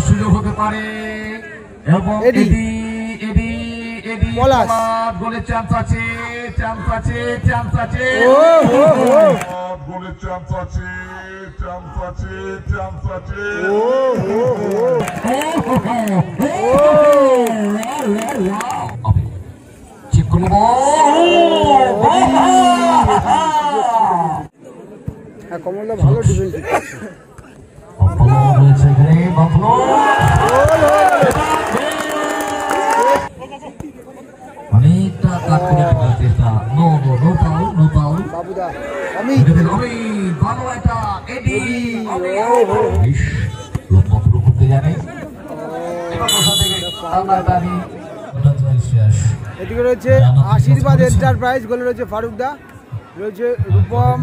সুযোগ হতে পারে এবং এডি পলাশ গোলের চান্স আছে গোলের চান্স আছে চেক করলে কমলদা ভালো ডিফেন্স রয়েছে এখানে অনেকটা চেষ্টা নো পাউল বাবুদা ভালো একটা এডি লক্ষ্য করতে জানে এদিকে রয়েছে আশীর্বাদ এন্টারপ্রাইজ, গোলে রয়েছে ফারুকদা, রয়েছে রূপম,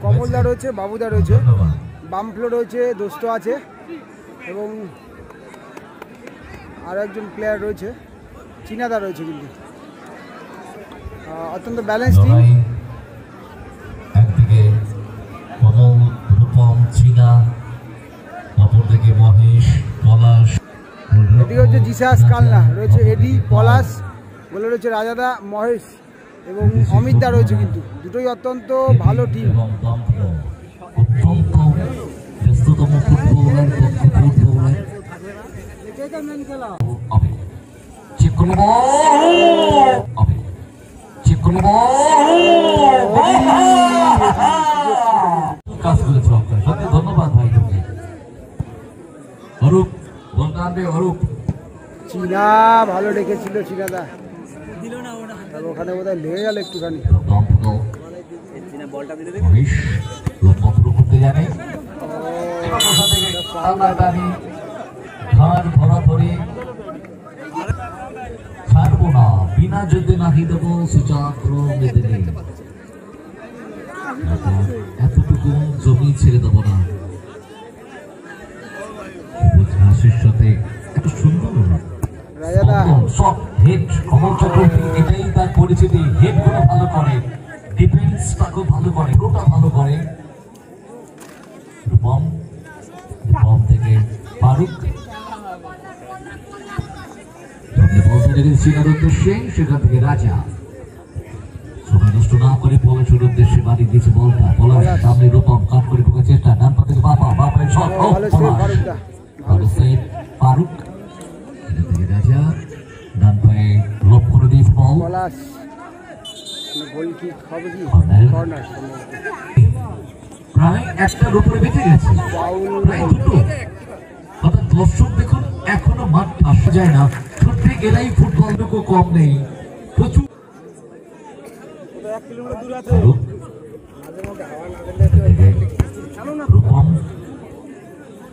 কমলদা রয়েছে, বাবুদা রয়েছে, বাম ফ্লো রয়েছে, দোস্ত আছে এবং আরও একজন প্লেয়ার রয়েছে, চীনাদা রয়েছে। কিন্তু অত্যন্ত ব্যালেন্স টিম। একদিকে কমল, রূপম, চীনা, অপরদিকে মহেশ, পলাশ, এদিকে হচ্ছে জিসাস, কালনা রয়েছে, এডি, পলাশ, বলে রয়েছে রাজাদা, মহেশ এবং অমিতদা রয়েছে। কিন্তু দুটোই অত্যন্ত ভালো টিম। ধন্যবাদ ভাই তোকে অরূপ, অরূপ চীনা ভালো রেখেছিল, চীনাদা ওখানে বোধহয় লেগে গেল একটুখানি। করতে জানে ছাড়বো না, বিনা যদি নাহি দেব সুচাগ্র মেদিনী, এতটুকু জমি ছেড়ে দেবো না। হাসির সাথে এত সুন্দর কমল চক্রবর্তী, এটাই তার পরিচিতি। হেড গুলো ভালো করে, ডিফেন্সটা খুব ভালো করে, গোটা ভালো করে। রূপম থেকে ফারুক চীনার উদ্দেশ্যে, সেখান থেকে রাজা সময় নষ্ট না করে পলাশের উদ্দেশ্যে বাড়ি দিয়েছে বলটা। পলাশ সামনে রূপম কাট করে ঢোকার চেষ্টা, ডান পা থেকে বাপের শট, ফারুক রাজা ডান পায়ে লক করে দিয়েছে বল। প্রায় একটার উপরে বেঁচে গেছে, প্রায় দুটো। অর্থাৎ দর্শক দেখুন, এখনো মাঠ আসা যায় না। সত্যি এরাই ফুটবলটুকু কম নেই, প্রচুর।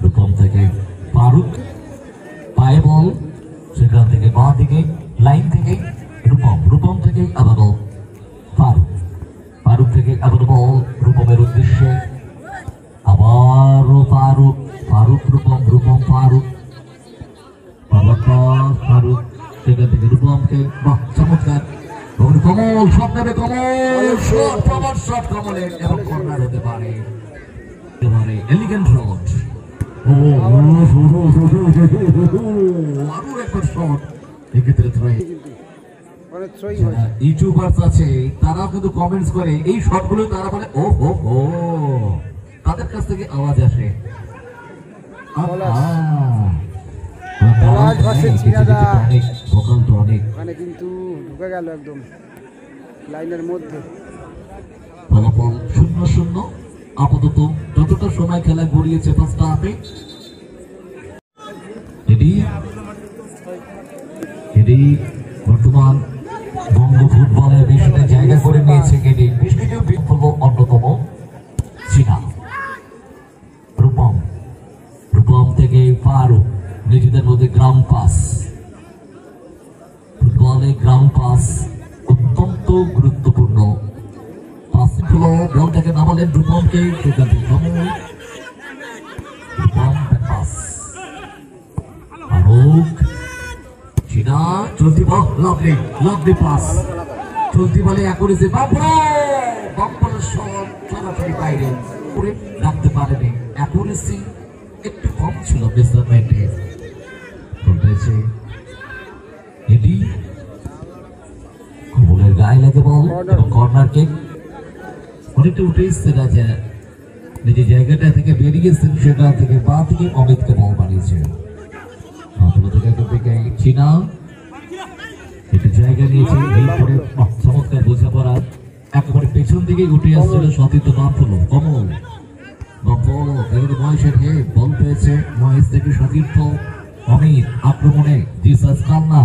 রূপম থেকে ফারুক, পায়ে বল, সেখান থেকে বাঁ দিকে লাইন থেকে রূপম থেকে আবার বল ফারুক থেকে আবার বল রূপমের উদ্দেশ্যে, আবারও ফারুক রূপম ফারুক সেখান থেকে রূপমকে, বাহ চমৎকার। কমল শট নেবে, কমলের এবং কর্নার হতে পারে, এলিগেন্ট রড। আরো একবার শট, এক্ষেত্রে ইউটিউবার্স আছে, তারাও কিন্তু কমেন্টস করে এই শটগুলো, তারা বলে ও তাদের কাছ থেকে আওয়াজ আসে। কিন্তু ঢুকে গেল একদম লাইনের মধ্যে। ফলাফল 0-0 আপাতত, যতটা সময় খেলা গড়িয়েছে ফার্স্ট হাফে। এডি বর্তমান বঙ্গ ফুটবলের মিশনে জায়গা করে নিয়েছে। এডি বেশ কিছু বিফল, অন্যতম চীনা। রূপম থেকে ফারুক, নিজেদের মধ্যে গ্রাউন্ড পাস। ফুটবলে গ্রাউন্ড পাস অত্যন্ত গুরুত্বপূর্ণ। বলটাকে নামালেন রূপমকে, সেখান থেকে চীনা চলতি বল, লাভলি পাস, চলতি বলে অ্যাকুরেসি, বাম্পারের শট সরাসরি বাইরে করে রাখতে পারেনি। অ্যাকুরেসি একটু কম ছিল মেজারমেন্টে। কর্নার কিক অনেকটা উঠে এসছে রাজা নিজের জায়গাটা থেকে বেরিয়ে গেছেন সেটা থেকে বা থেকে অমিতকে বল বাড়িয়েছে চীনা একটু জায়গা নিয়েছে এই করে চমৎকার বোঝাপড়া একেবারে পেছন দিকে উঠে আসছিল সতীর্থ বামফলো কমল বামফলো বয়সের হে বল পেয়েছে মহেশ থেকে সতীর্থ অমিত আক্রমণে জিসাস কান্না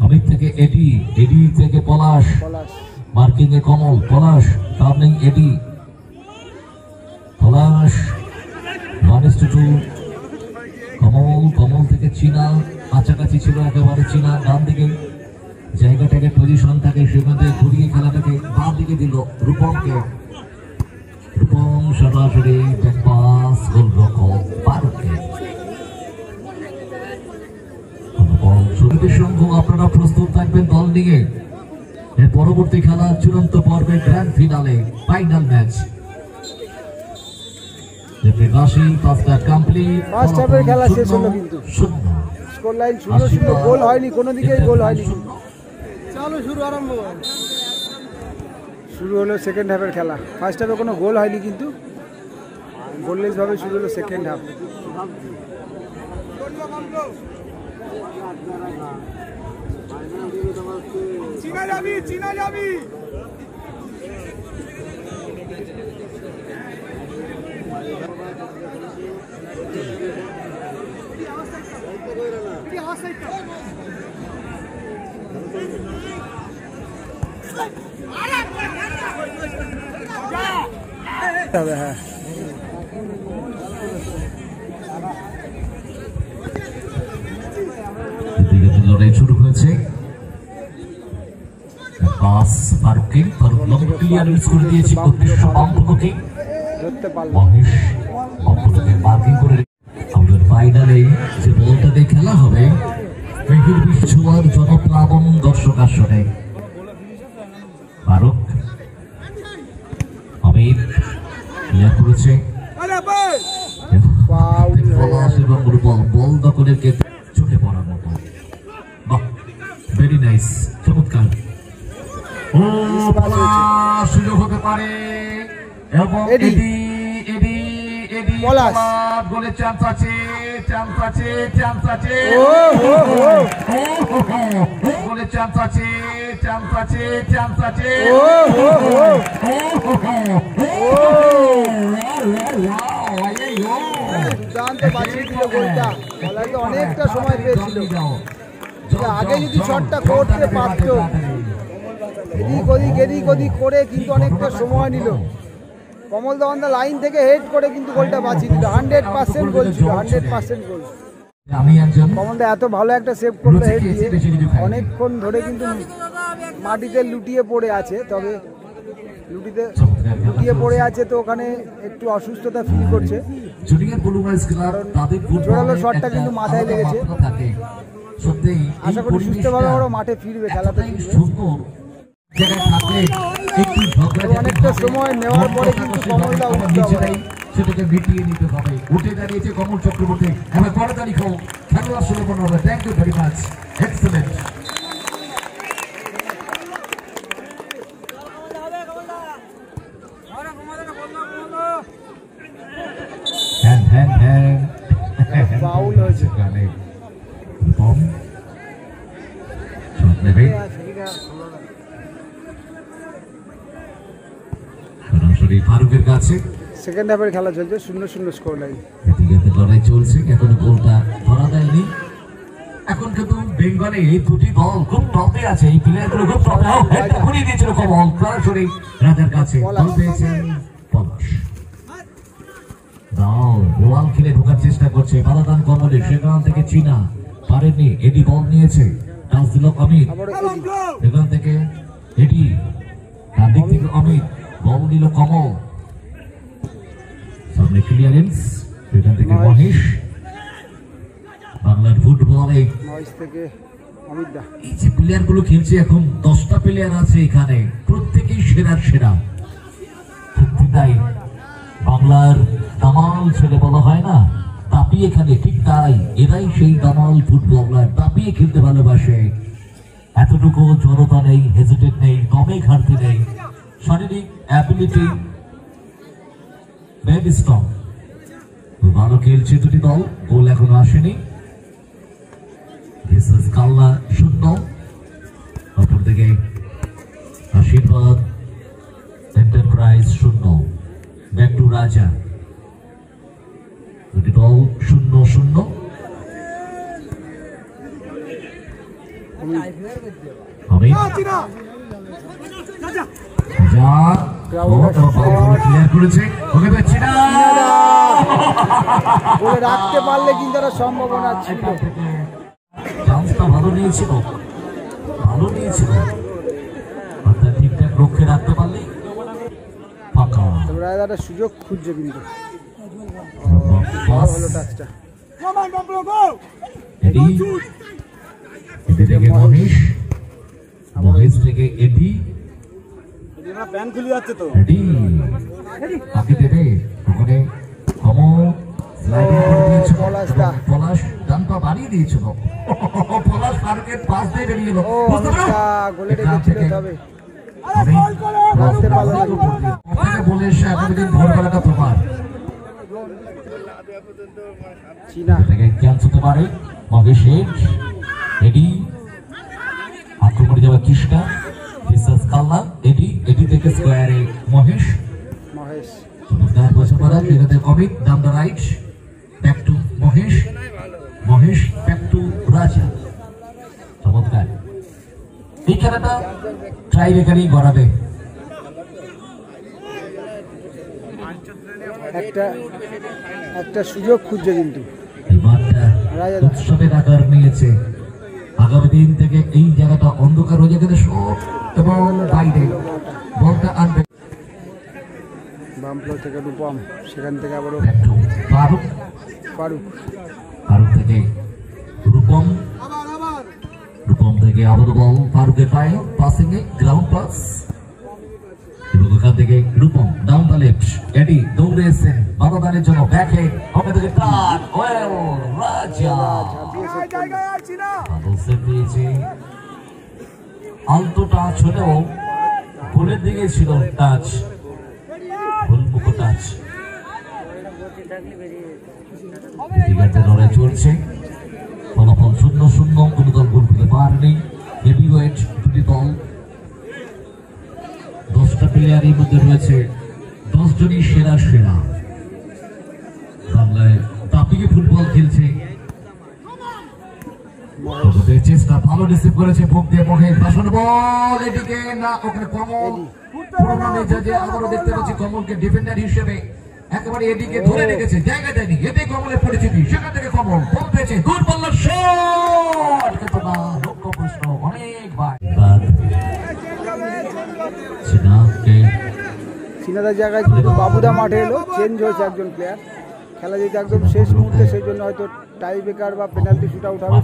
অমিত থেকে এডি থেকে পলাশ মার্কিং এ কমল পলাশ টার্নিং এডি পলাশ 1-2 কমল থেকে চীনা কাছাকাছি ছিল একেবারে চীনা ডান দিকে জায়গাটাকে পজিশন থাকে সেখান থেকে ঘুরিয়ে খেলাটাকে বাম দিকে দিল রূপমকে রূপম সরাসরি পাস গোলরক্ষক ফারুককে সংঘ আপনারা প্রস্তুত থাকবেন দল নিয়ে এর পরবর্তী খেলা চূড়ান্ত পর্বে গ্র্যান্ড ফিনালে ফাইনাল ম্যাচ খেলা শেষ হলো কিন্তু স্কোর লাইন 0-0 গোল হয়নি কোনো দিকেই গোল হয়নি চলো শুরু হলো সেকেন্ড হাফের খেলা ফার্স্ট হাফে কোনো গোল হয়নি কিন্তু গোললেস ভাবে শুরু হলো সেকেন্ড হাফ চীনা যাবি হ্যাঁ লড়াই শুরু হয়েছে পাস ফারুককে ফারুক লম্বা ক্লিয়ারেন্স করে দিয়েছে উদ্দেশ্য বামপন্থী ধরতে পারল মহেশ বামপন্থীকে মার্কিং করে আমাদের ফাইনালে যে বলটা দিয়ে খেলা হবে মেঘের বিশ্বর জনপ্লাবন দর্শক আসনে ফারুক অমিত ক্লিয়ার করেছে এবং বল দখলের ক্ষেত্রে চোখে পড়ার মতো ভেরি নাইস চমৎকার সুযোগ হতে পারে এবং গোলের চান্স আছে গোলের চান্স আছে অনেকটা সময় পেয়েছিল আগে যদি শটটা করতে পারতো এদিক ওদিক করে কিন্তু অনেকটা সময় নিল কমল দা অন দ্য লাইন থেকে হেড করে কিন্তু গোলটা বাঁচিয়ে দিল 100% গোল ছিল 100% গোল কমল দা এত ভালো একটা সেভ করলো হেড দিয়ে অনেকক্ষণ ধরে কিন্তু মাটিতে লুটিয়ে পড়ে আছে তবে লুটিয়ে পড়ে আছে তো ওখানে একটু অসুস্থতা ফিল করছে জোরালো শটটা কিন্তু মাথায় লেগেছে আশা করি সুস্থভাবে ওরা মাঠে ফিরবে খেলাতে অনেকটা সময় নেওয়ার পরে কিন্তু কমলদা সেটাকে মিটিয়ে নিতে হবে উঠে দাঁড়িয়েছে কমল চক্রবর্তী এবার তাড়াতাড়ি খেলা শুরু করা হবে thank you very much excellent foul হয়েছে সরাসরি ফারুকের কাছে সেকেন্ড হাফের খেলা চলছে 0-0 স্কোর লাইন এদিকে লড়াই চলছে এখনো গোলটা ধরা দেয়নি এখন কিন্তু বেঙ্গলে এই দুটি দল খুব টপে আছে এই প্লেয়ারগুলো খুব টপে হেডটা ঘুরিয়ে দিয়েছিল কমল সরাসরি রাজার কাছে বল পেয়েছেন পলাশ দাও ওয়াল খেলে ঢোকার চেষ্টা করছে বাদাদান কমলে সেখান থেকে চীনা পারেনি এডি বল নিয়েছে টাচ দিল অমিত এখান থেকে এডি তার দিক থেকে অমিত বল দিল কমল সামনে ক্লিয়ারেন্স এখান থেকে মহেশ বাংলার ফুটবলে এই যে প্লেয়ার গুলো খেলছে এখন 10টা প্লেয়ার আছে এখানে প্রত্যেকেই সেরা তাই বাংলার দামাল ছেলে বলা হয় না তাপিয়ে খেলে ঠিক তাই এরাই সেই দামাল ফুটবলার তাপিয়ে খেলতে ভালোবাসে এতটুকু জড়তা নেই, হেজিটেট নেই, দমে ঘাটতি নেই, শারীরিক অ্যাবিলিটি ভেরি স্ট্রং। ভালো খেলছে দুটি দল, গোল এখনো আসেনি। কাল্লা 0, অপরদিকে আশীর্বাদ এন্টারপ্রাইজ 0। ব্যাক টু রাজা, দুটি দল 0-0। রাখতে পারলে কিন্তু একটা সম্ভাবনা ছিল। ভালো নিয়েছিল, অর্থাৎ ঠিকঠাক রক্ষে রাখতে পারলে ফাঁকা। একটা সুযোগ খুঁজছে কিন্তু টাচটা। থেকে মহেশ থেকে এডি, প্যান খুলে যাচ্ছে তো। এডি কাকে দেবে ওখানে? পলাশ ডান পা বাড়িয়ে দিয়েছিল, পলাশ ফারুকের পাশ দিয়ে বেরিয়ে গেল। বলে এসে এতদিন ভোরবেলাটা তোমার ক্যান্স হতে পারে। মহেশের এডি আক্রমণে যাবে কৃষ্ণা, কাল্লা, এডি থেকে স্কোয়ারে মহেশ। চমৎকার বসে পড়া ক্রীড়াতে coming down the right, back to Mahesh back to Raja. চমৎকার, এই খেলাটা ট্রাই রেকারই গড়াবে। একটা সুযোগ খুঁজছে কিন্তু এই মাঠটা উৎসবের আকার নিয়েছে। আগামী দিন থেকে এই জায়গাটা অন্ধকার হয়ে যাবে সব, এবং বাইরে বলটা আনবে বামপ্লো থেকে রূপম, সেখান থেকে আবার ফারুক থেকে রূপম থেকে আবার বল ফারুকের পায়ে, পাসিং এ গ্রাউন্ড পাস, এবং ওখান থেকে রূপম ডাউন দ্য লেফট। এডি দৌড়ে এসেছেন বাবাদানের জন্য, ব্যাক হেড ওখান থেকে টাচ, ওয়েল রাজা ভালো সেভ দিয়েছে। আলতো টাচ হলেও গোলের দিকে ছিল টাচ, গোলমুখ টাচ। লড়াই চলছে, ফলাফল 0-0, কোনো দল গোল করতে পারেনি। হেভিওয়েট দুটি দল, 10টা প্লেয়ারের মধ্যে রয়েছে 10 জনই সেরা। বাংলায় তাপিয়ে ফুটবল খেলছে। চেষ্টা ভালো রিসিভ করেছে, বুক দিয়ে মুখে ভাষণ বল, এদিকে না ওখানে কমল পুরোনো মেজাজে আবারও দেখতে পাচ্ছি কমলকে ডিফেন্ডার হিসেবে একেবারে এদিকে ধরে রেখেছে, জায়গা দেয়নি। এতে কমলের পরিচিতি, সেখান থেকে কমল বল পেয়েছে, দূর পাল্লা শট, কিন্তু না লক্ষ্য প্রশ্ন অনেকবার। সিনাদার জায়গায় কিন্তু বাবুদা মাঠে এলো, চেঞ্জ হয়েছে একজন প্লেয়ার। খেলা যেহেতু একদম শেষ মুহূর্তে, সেই জন্য হয়তো টাই ব্রেকার বা পেনাল্টি শুট আউট হবে,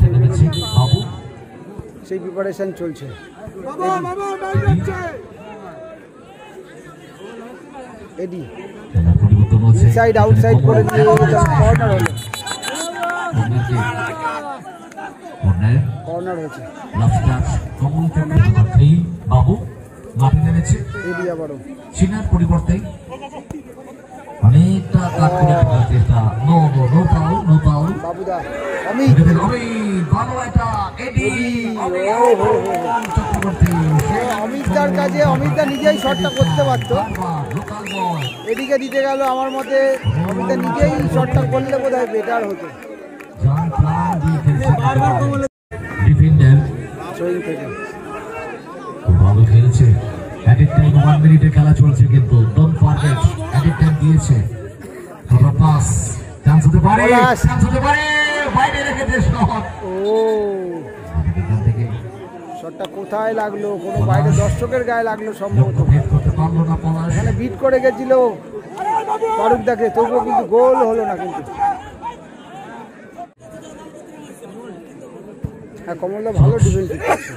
সেই প্রিপারেশন চলছে। এডি ইনসাইড আউটসাইড করে দিয়ে কর্নার হলো, কর্নার হয়েছে। বাবু মাঠে নেমেছে, এডি আবারও চিনার পরিবর্তে অনেকটা কাজ করে চেষ্টা। নো পাউল বাবুদা অমিতদার কাছে, অমিতদা নিজেই শটটা করতে পারতো, এদিকে দিতে গেল। আমার মতে অমিতদা নিজেই শটটা করলে বোধ হয় বেটার হতো। ভালো খেলছে, ওয়ান মিনিটের খেলা চলছে, কিন্তু ডোন্ট ফরগেট অ্যাডিট টাইম দিয়েছে। পাস চান্স হতে পারে, বাইরে রেখেছে শট। শটটা কোথায় লাগলো? কোনো বাইরে দর্শকের গায়ে লাগলো সম্ভবত, এখানে বিট করে গেছিল ফারুক দাকে, তবুও কিন্তু গোল হলো না। কিন্তু হ্যাঁ, কমলদা ভালো ডিফেন্স করছে।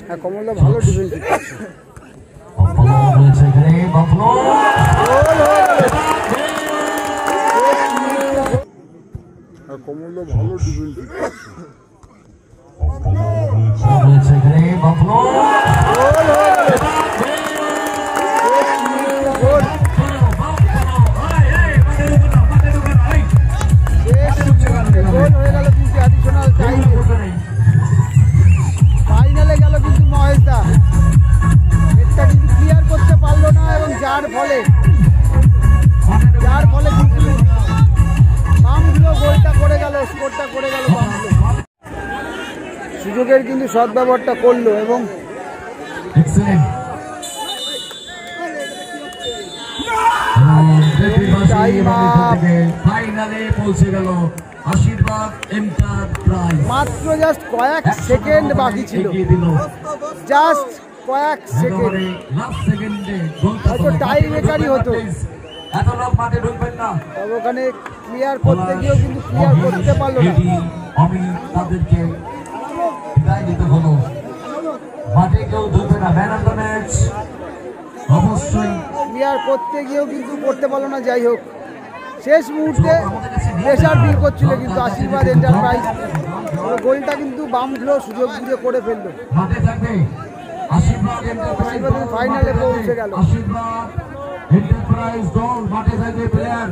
হ্যাঁ, কমলদা ভালো ডিফেন্স করছে। যার ফলে কিন্তু বামগুলো গোলটা করে গেল, স্কোরটা করে গেল বামগুলো। সুযোগের কিন্তু সদ্ব্যবহারটা করলো এবং ফাইনালে পৌঁছে গেল আশীর্বাদ এন্টারপ্রাইজ। মাত্র জাস্ট কয়েক সেকেন্ড বাকি ছিল, জাস্ট কয়েক সেকেন্ড, হয়তো টাই ব্রেকারই হতো। এত লোক মাঠে ঢুকবেন না, তবে ওখানে ক্লিয়ার করতে গিয়েও কিন্তু ক্লিয়ার করতে পারলো না। আমি তাদেরকে বিদায় দিতে হলো, মাঠে কেউ ঢুকবে না। ম্যান অফ দ্য ম্যাচ অবশ্যই ক্লিয়ার করতে গিয়েও কিন্তু করতে পারলো না। যাই হোক, শেষ মুহূর্তে প্রেশার ফিল করছিল কিন্তু আশীর্বাদ এন্টারপ্রাইজ, গোলটা কিন্তু বামগুলো সুযোগ বুঝে করে ফেললো। মাঠে থাকবে আশীর্বাদ এন্টারপ্রাইজ, ফাইনালে পৌঁছে গেল। আশীর্বাদ এন্টারপ্রাইজ দল মাঠে থাকবে প্লেয়ার।